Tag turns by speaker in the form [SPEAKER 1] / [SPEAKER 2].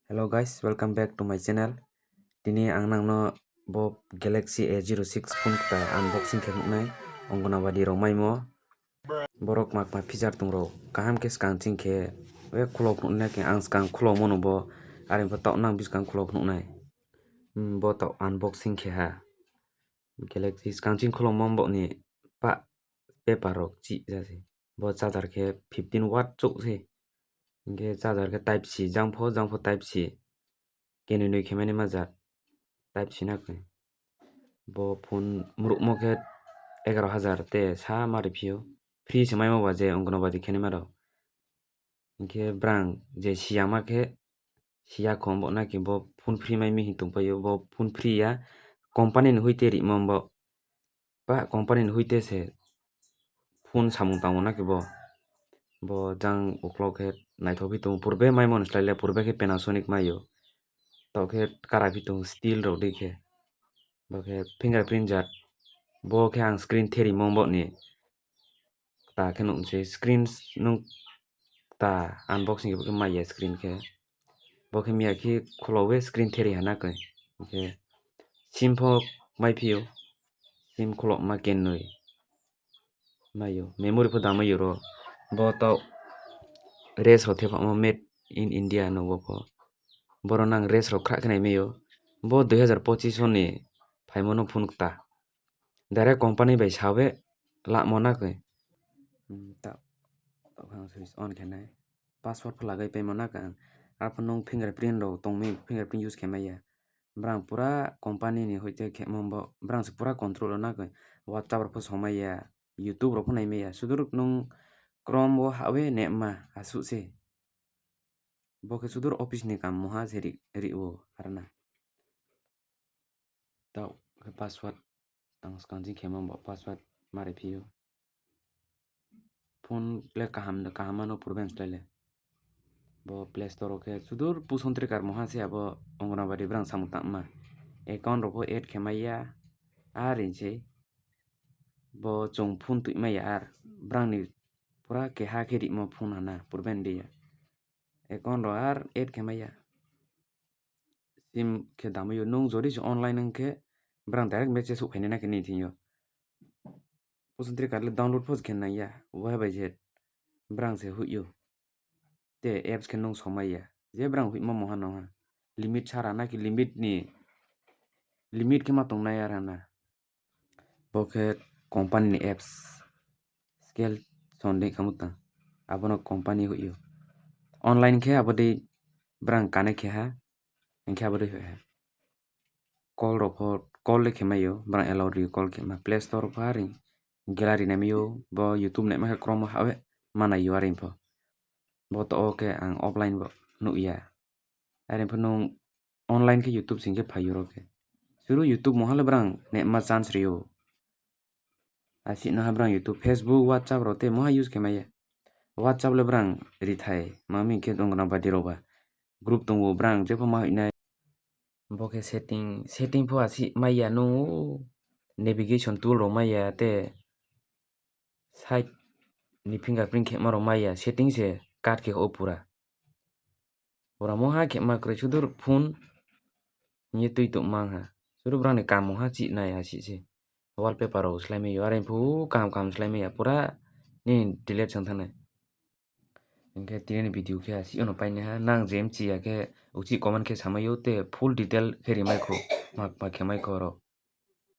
[SPEAKER 1] Hello guys, welcome back to my channel. Dini ang nangno bo Galaxy A06 phone ta unboxing khamnai ongona badi romai mo borok mak ma feature tungro kaham ke scanting ke we khulok nai ke ang scan khulo mono bo arin pa tok nang biskang khulok nai bo to unboxing ke ha Galaxy scanting khulo mom bo ni pa paper rok chi jase bo charger ke 15 watt chuk se ge charger ke type C jangpho type C kene noi khemani majat type C na ke bo phone muruk mo ke 11000 te sa ma review free semai mo baje ongno badi khene maro ke brang je siama ke sia khom bo na ke bo phone free mai mi hitung payo bo phone free ya company ni hoite ri mombo ba company ni hoite se phone samung tang na ke bo jang uklok ke naithobi tung purbe mai mon slile purbe ke Panasonic mayo to ke kara bitung steel ro dekhe bo ke fingerprint jat bo ke ang screen theri mombo ni ta ke nung se screen nung ta unboxing ke maya screen ke bo ke miya ki kholowe screen theri hana ke sim pho mai phio sim kholok ma ken noi mayo memory pho dama yoro bo to res hothe pa made in India no bo boronang res ro khra khnai meyo bo 2025 ni phaimono phone ta direct company bai sawe la mona ke ta phang switch on khanai password pho lagai pe mona ka apnong fingerprint ro tongme fingerprint use khemaya brang pura company ni hoite khemombo brang se pura control na ke WhatsApp pho somaya YouTube ro pho nai meya sudur nung Chrome wo hawe nema asu se bo ke sudur office ni kam moha seri ri wo arna ta ke password tang scanning khemombo password mare phio phone le kahamano purben style bo play store ke sudur pusontri kar moha se abo ongona bari brang samta ma account ro pho add khemaya arin se bo chung phone tu maya ar brang ni pura ke ha ke ri mo phone hana purben dia account ro ar add khemaya sim ke damayo nung jori online nang ke brang direct message su phene na ke ni thiyo pusontri kar le download pho khenna ya wa ba je brang se huyo te apps ke nung somaya je brang hui mo moha no ha limit chara na ki limit ke ma tong na ya rana bo ke company ni apps scale sonde kamuta abono company huyo online ke abode brang kane ke ha enke abode ha call ro pho call le khemayo brang allow ri call ke ma play store pari gallery na miyo bo YouTube ne ma Chrome hawe mana yo arin pho bo to ke ang offline bo nu ya arin pho nung online ke YouTube singke phayo ro ke suru YouTube mohal brang ne ma chance rio asi na brang YouTube Facebook WhatsApp ro te moha use kemaya WhatsApp le brang ri thai mami ke dong na badi ro ba group tong wo brang je pho ma ina bo ke setting pho asi maya no navigation tool ro maya te site ni fingerprint ke ma ro maya setting se card ke opura ora moha ke ma kre sudur phone ni tui to mang ha sudur brang ne kam moha chi na ya si se wallpaper ro slime yo arin phu kam slime ya pura ni delete sang thane enke tine video ke asi ono paine ha nang jem chi ya ke uchi comment ke samayo te full detail kheri mai kho mak pa khemai ko ro